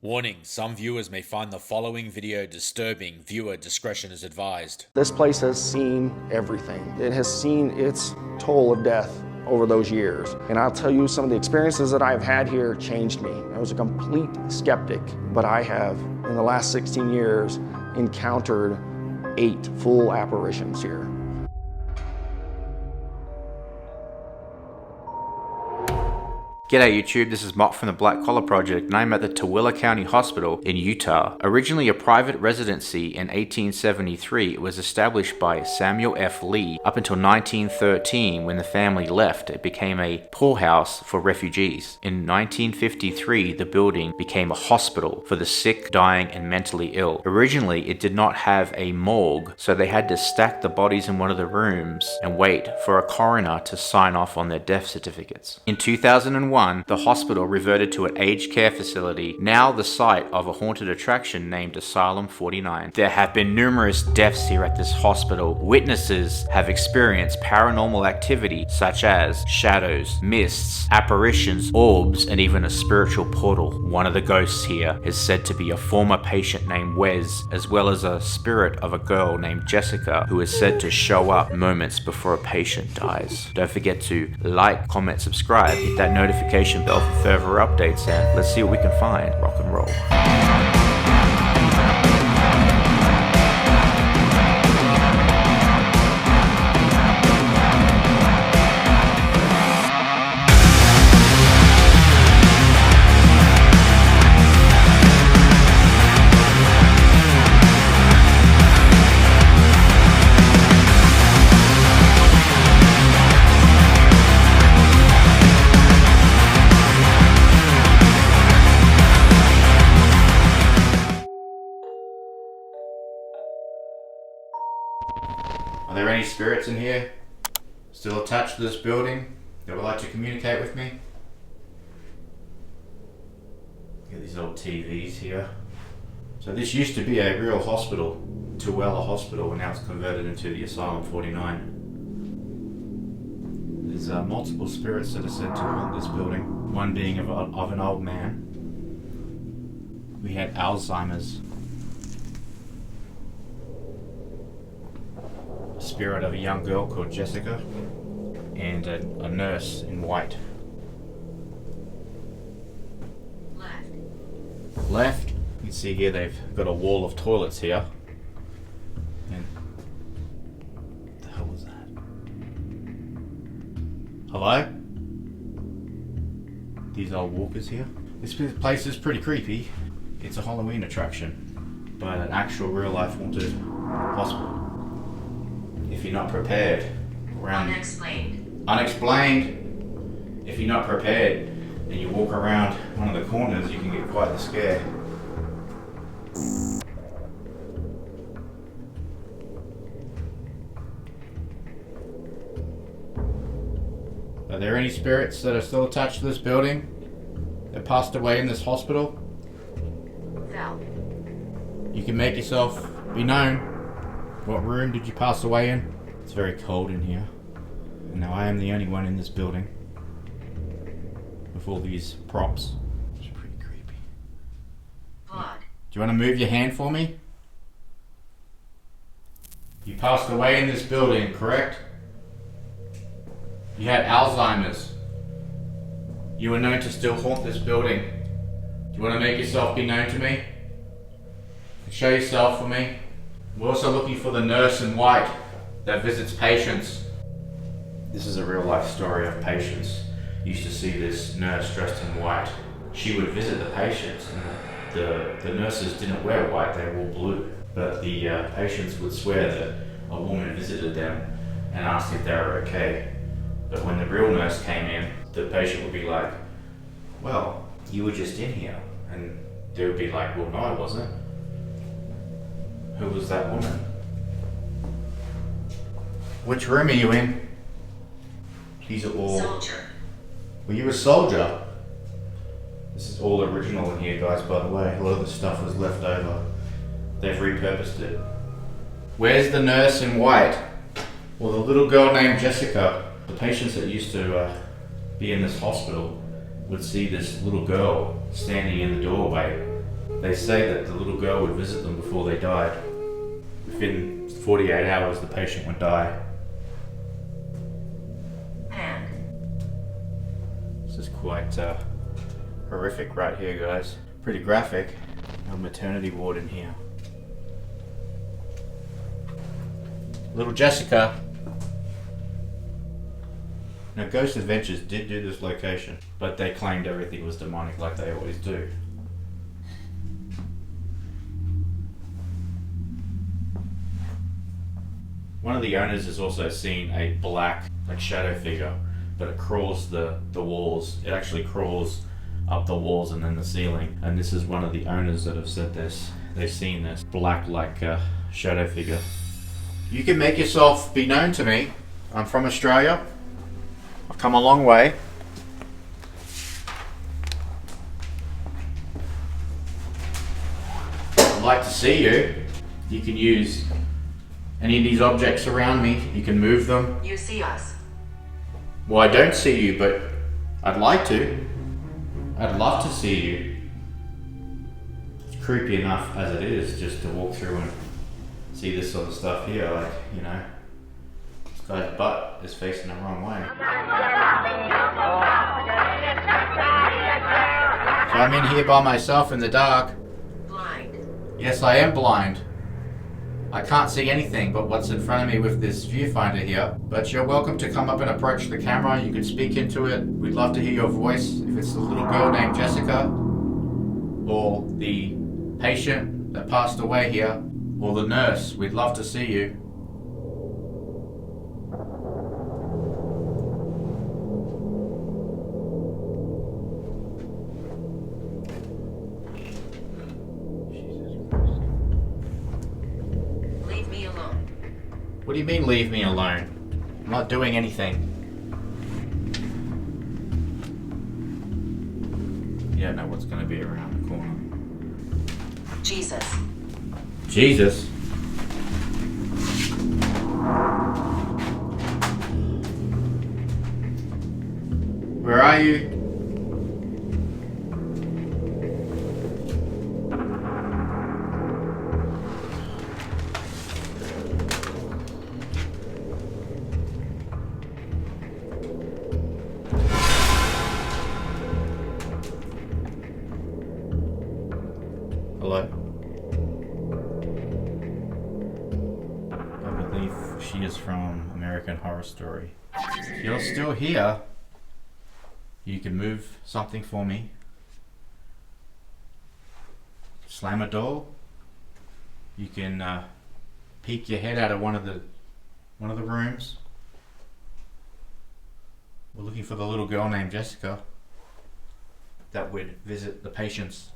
Warning, some viewers may find the following video disturbing. Viewer discretion is advised. This place has seen everything. It has seen its toll of death over those years. And I'll tell you, some of the experiences that I've had here changed me. I was a complete skeptic, but I have, in the last 16 years, encountered 8 full apparitions here. G'day YouTube, this is Mott from the Black Collar Project and I'm at the Tooele County Hospital in Utah. Originally a private residency in 1873, it was established by Samuel F. Lee. Up until 1913, when the family left, it became a poorhouse for refugees. In 1953, the building became a hospital for the sick, dying, and mentally ill. Originally, it did not have a morgue, so they had to stack the bodies in one of the rooms and wait for a coroner to sign off on their death certificates. In 2001, the hospital reverted to an aged care facility, now the site of a haunted attraction named Asylum 49. There have been numerous deaths here at this hospital. Witnesses have experienced paranormal activity such as shadows, mists, apparitions, orbs, and even a spiritual portal. One of the ghosts here is said to be a former patient named Wes, as well as a spirit of a girl named Jessica, who is said to show up moments before a patient dies. Don't forget to like, comment, subscribe, hit that notification bell for further updates, and let's see what we can find. Rock and roll. Are there any spirits in here still attached to this building that would like to communicate with me? Look at these old TVs here. So this used to be a real hospital, Tooele Hospital, and now it's converted into the Asylum 49. There's multiple spirits that are said to haunt this building, one being of an old man. We had Alzheimer's. Spirit of a young girl called Jessica, and a nurse in white. Left. You can see here they've got a wall of toilets here. And what the hell was that? Hello? These old walkers here. This place is pretty creepy. It's a Halloween attraction, but an actual real life haunted hospital. If you're not prepared around unexplained. If you're not prepared and you walk around one of the corners, you can get quite the scare. Are there any spirits that are still attached to this building that passed away in this hospital? No. You can make yourself be known. What room did you pass away in? It's very cold in here. And now I am the only one in this building with all these props. It's pretty creepy. Blood. Do you want to move your hand for me? You passed away in this building, correct? You had Alzheimer's. You were known to still haunt this building. Do you want to make yourself be known to me? Show yourself for me. We're also looking for the nurse in white that visits patients. This is a real life story of patients. Used to see this nurse dressed in white. She would visit the patients, and the nurses didn't wear white, they wore blue. But the patients would swear that a woman visited them and asked if they were okay. But when the real nurse came in, the patient would be like, well, you were just in here. And they would be like, well, no, I wasn't. Who was that woman? Which room are you in? These are all... Soldier. Were you a soldier? This is all original in here, guys, by the way. A lot of the stuff was left over. They've repurposed it. Where's the nurse in white? Well, the little girl named Jessica. The patients that used to be in this hospital would see this little girl standing in the doorway They say that the little girl would visit them before they died. Within 48 hours, the patient would die. This is quite horrific right here, guys. Pretty graphic. A maternity ward in here. Little Jessica. Now, Ghost Adventures did do this location, but they claimed everything was demonic like they always do. One of the owners has also seen a black, like, shadow figure, but it crawls the walls. It actually crawls up the walls and then the ceiling. And this is one of the owners that have said this. They've seen this black, like, shadow figure. You can make yourself be known to me. I'm from Australia. I've come a long way. I'd like to see you. You can use any of these objects around me. You can move them. You see us. Well, I don't see you, but I'd like to. I'd love to see you. It's creepy enough as it is just to walk through and see this sort of stuff here. Like, you know, this guy's butt is facing the wrong way. So I'm in here by myself in the dark. Blind. Yes, I am blind. I can't see anything but what's in front of me with this viewfinder here. But you're welcome to come up and approach the camera. You can speak into it. We'd love to hear your voice. If it's the little girl named Jessica, or the patient that passed away here, or the nurse, we'd love to see you. What do you mean, leave me alone? I'm not doing anything. You don't know what's going to be around the corner. Jesus. Jesus? Where are you? Hello? I believe she is from American Horror Story. If you're still here, you can move something for me. Slam a door. You can peek your head out of one of the rooms. We're looking for the little girl named Jessica that would visit the patients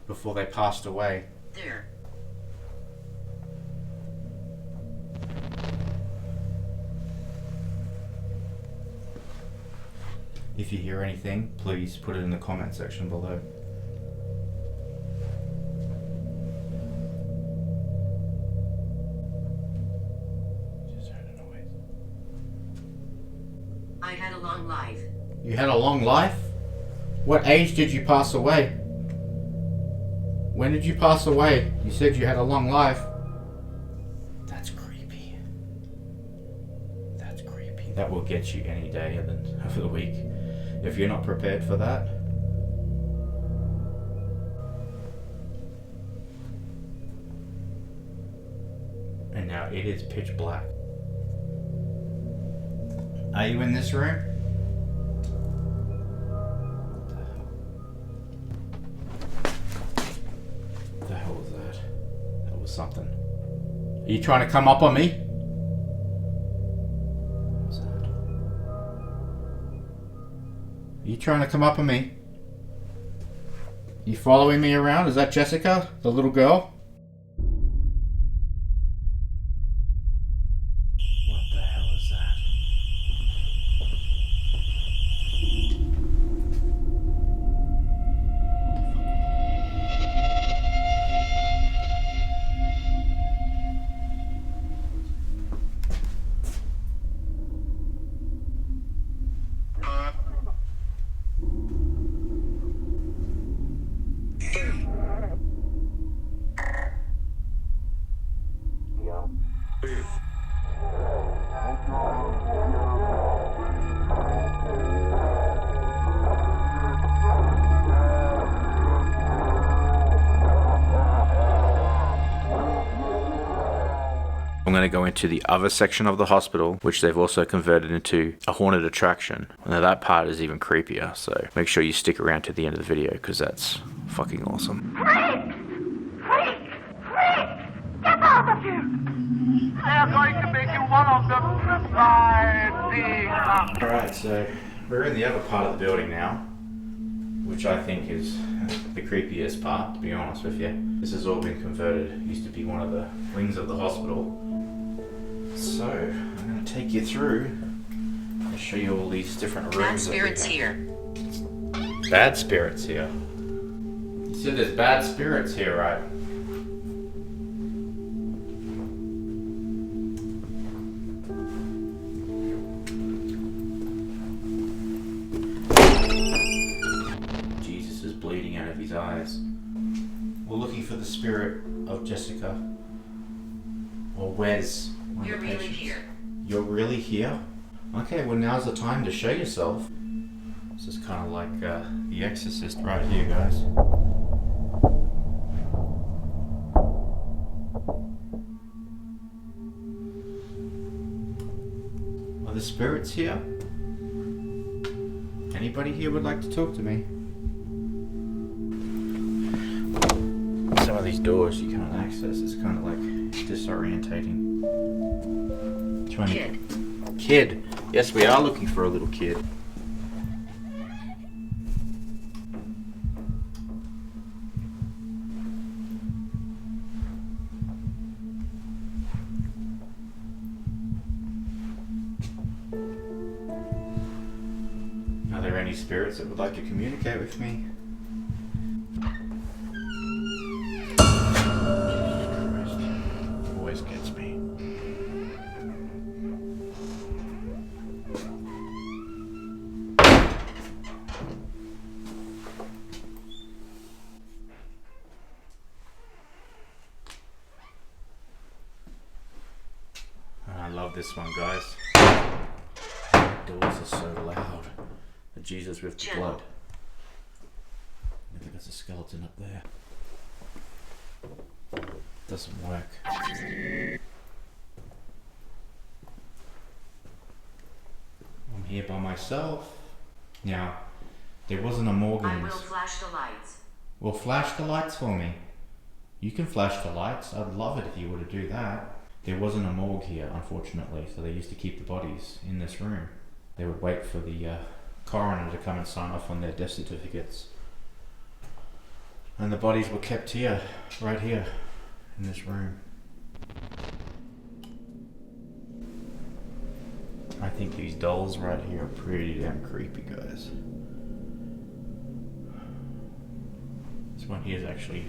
before they passed away. There. If you hear anything, please put it in the comment section below. Just heard a noise. I had a long life. You had a long life? What age did you pass away? When did you pass away? You said you had a long life. That's creepy. That's creepy. That will get you any day of the week if you're not prepared for that. And now it is pitch black. Are you in this room? What the hell was that? That was something. Are you trying to come up on me? What was that? Are you trying to come up on me? You following me around? Is that Jessica, the little girl? What the hell is that? going to go into the other section of the hospital, which they've also converted into a haunted attraction. Now that part is even creepier, so make sure you stick around to the end of the video because that's fucking awesome. Freak! Get out of here! They're going to make you one of them. Alright, so we're in the other part of the building now, which I think is the creepiest part, to be honest with you. This has all been converted. It used to be one of the wings of the hospital. So, I'm going to take you through and show you all these different rooms. Bad spirits here. Bad spirits here. You said there's bad spirits here, right? Jesus is bleeding out of his eyes. We're looking for the spirit of Jessica. Or Wes. You're really here. You're really here? Okay, well now's the time to show yourself. This is kind of like The Exorcist right here, guys. Are the spirits here? Anybody here would like to talk to me? Some of these doors you can't access. It's kind of like disorientating. Kid. Kid. Yes, we are looking for a little kid. Are there any spirits that would like to communicate with me? Always gets me. I love this one, guys. The doors are so loud. The Jesus with the blood. I think there's a skeleton up there. Doesn't work. I'm here by myself. Now, there wasn't a morgue in I will this. flash the lights. Well, flash the lights for me. You can flash the lights. I'd love it if you were to do that. There wasn't a morgue here, unfortunately, so they used to keep the bodies in this room. They would wait for the coroner to come and sign off on their death certificates. And the bodies were kept here, right here, in this room. I think these dolls right here are pretty damn creepy, guys. This one here is actually,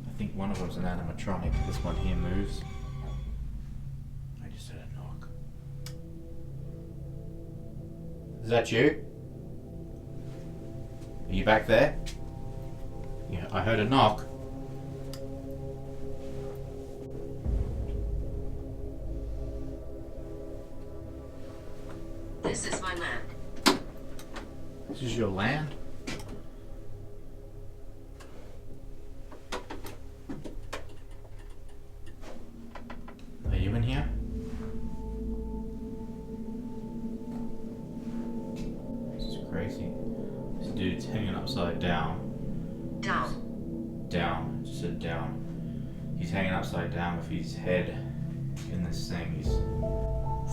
I think one of them's an animatronic. This one here moves. I just heard a knock. Is that you? Are you back there? Yeah, I heard a knock. This is my land. This is your land? Are you in here? This is crazy. This dude's hanging upside down. Down. Down. Just said down. He's hanging upside down with his head in this thing. He's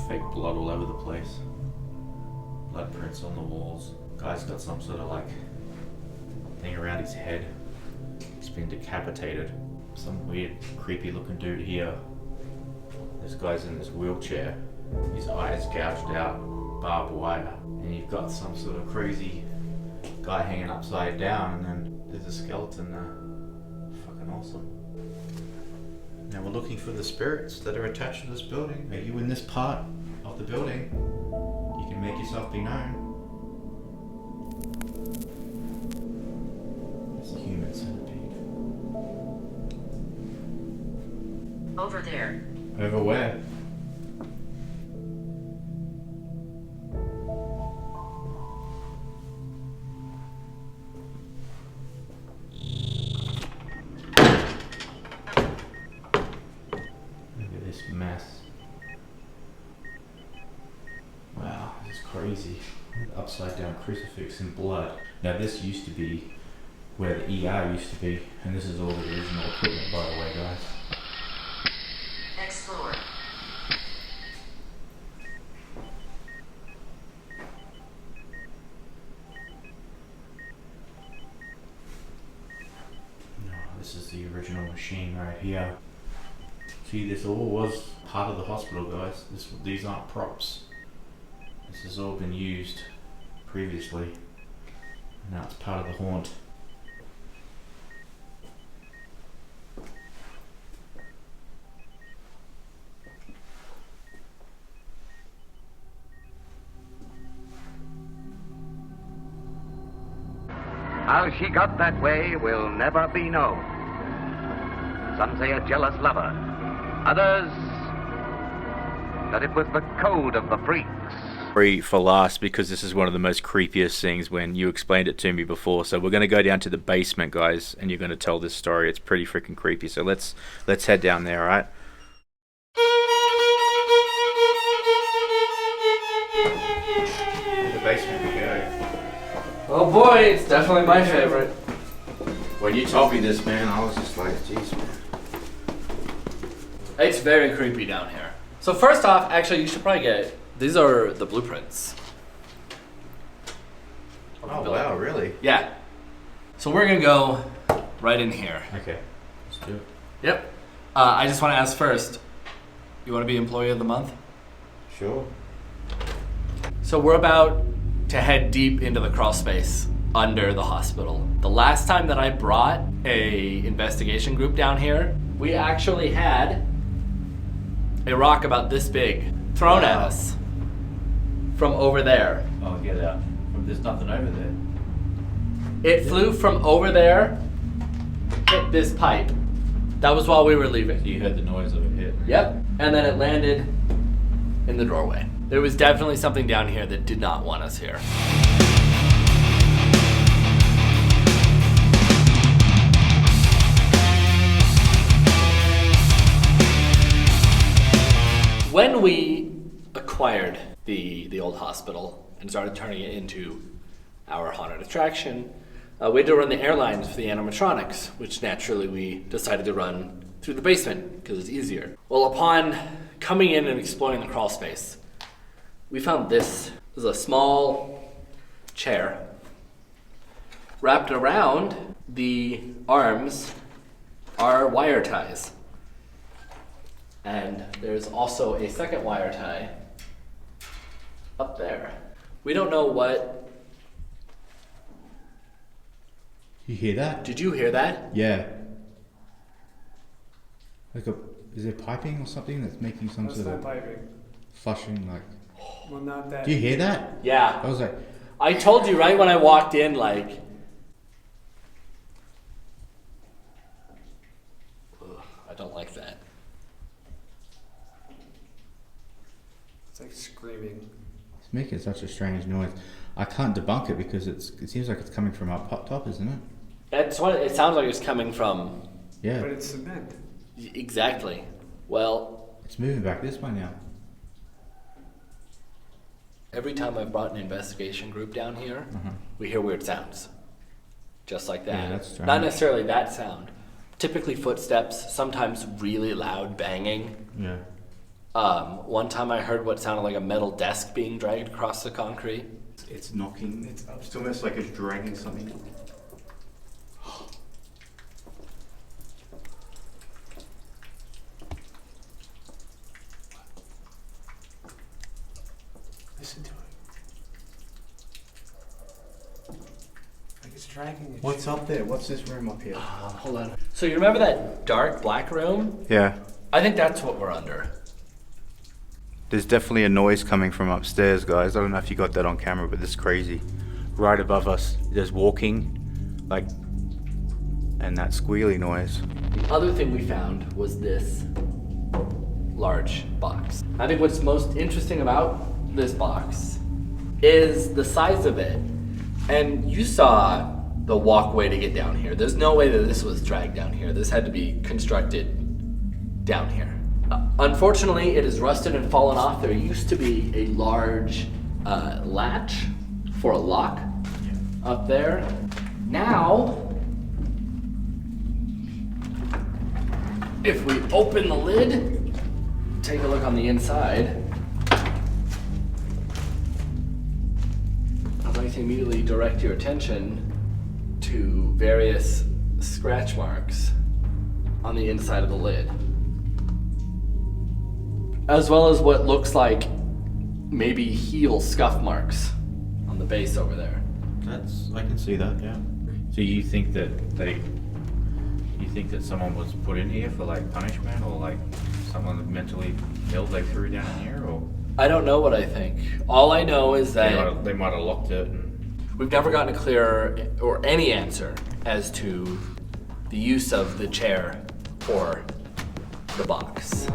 fake blood all over the place. Blood prints on the walls. Guy's got some sort of like thing around his head. He's been decapitated. Some weird, creepy looking dude here. This guy's in this wheelchair. His eyes gouged out, barbed wire. And you've got some sort of crazy guy hanging upside down, and then there's a skeleton there. Fucking awesome. Now we're looking for the spirits that are attached to this building. Are you in this part of the building? You can make yourself be known. It's a human centipede. Over there. Over where? Look at this mess. crazy. Upside down crucifix and blood. Now this used to be where the ER used to be, and this is all the original equipment, by the way, guys. Explore. No, this is the original machine right here. See, this all was part of the hospital, guys. These aren't props. This has all been used previously. Now it's part of the haunt. How she got that way will never be known. Some say a jealous lover. Others that it was the code of the freaks. For last, because this is one of the most creepiest things when you explained it to me before. So we're going to go down to the basement, guys, and you're going to tell this story. It's pretty freaking creepy. So let's head down there, all right? In the basement we go. Oh boy, it's definitely my favorite. When you told me this, man, I was just like, jeez, man. It's very creepy down here. So first off, actually, you should probably get, these are the blueprints. Oh wow, really? Yeah. So we're gonna go right in here. Okay, let's do it. Yep. I just want to ask first, you want to be Employee of the Month? Sure. So we're about to head deep into the crawl space under the hospital. The last time that I brought a investigation group down here, we actually had a rock about this big thrown at us from over there. Oh, get out. There's nothing over there. It flew from over there, hit this pipe. That was while we were leaving. You heard the noise of it hit. Yep. And then it landed in the doorway. There was definitely something down here that did not want us here. When we acquired the old hospital and started turning it into our haunted attraction, we had to run the airlines for the animatronics, which naturally we decided to run through the basement because it's easier. Well, upon coming in and exploring the crawl space, we found this. This is a small chair. Wrapped around the arms are wire ties. And there's also a second wire tie up there. We don't know what. You hear that? Did you hear that? Yeah. Like is there piping or something that's making some That's sort not of piping. flushing, like? Well, not that. Do you hear that? Yeah. I was like, I told you right when I walked in, like. Ugh, I don't like that. It's like screaming. it's making such a strange noise. I can't debunk it because it seems like it's coming from up top, isn't it? That's what it sounds like. It's coming from. Yeah. But it's cement. Exactly. Well, It's moving back this way now. every time I've brought an investigation group down here, we hear weird sounds. Just like that. Yeah, that's strange. Not necessarily that sound. Typically footsteps, sometimes really loud banging. Yeah. One time I heard what sounded like a metal desk being dragged across the concrete. It's knocking. It's almost like it's dragging something. Listen to it. Like it's dragging it. What's up there? What's this room up here? Hold on. So you remember that dark black room? Yeah. I think that's what we're under. There's definitely a noise coming from upstairs, guys. I don't know if you got that on camera, but this is crazy. Right above us, there's walking, like, and that squealy noise. The other thing we found was this large box. I think what's most interesting about this box is the size of it. And you saw the walkway to get down here. There's no way that this was dragged down here. This had to be constructed down here. Unfortunately, it is rusted and fallen off. There used to be a large latch for a lock up there. Now, if we open the lid, take a look on the inside, I'd like to immediately direct your attention to various scratch marks on the inside of the lid, as well as what looks like maybe heel scuff marks on the base over there. I can see that, yeah. So you think that someone was put in here for like punishment, or like someone mentally ill they threw down in here, or? I don't know what I think. All I know is that They might have locked it. we've never gotten a clear or any answer as to the use of the chair or the box.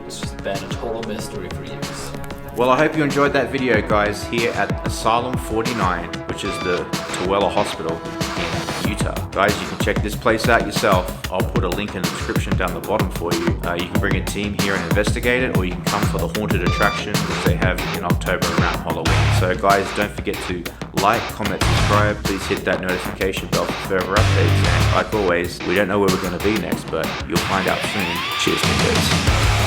It's just been a total mystery for years. Well, I hope you enjoyed that video, guys, here at Asylum 49, which is the Tooele Hospital in Utah. Guys, you can check this place out yourself. I'll put a link in the description down the bottom for you. You can bring a team here and investigate it, or you can come for the haunted attraction, which they have in October around Halloween. So guys, don't forget to like, comment, subscribe. Please hit that notification bell for further updates. And like always, we don't know where we're going to be next, but you'll find out soon. Cheers, niggas.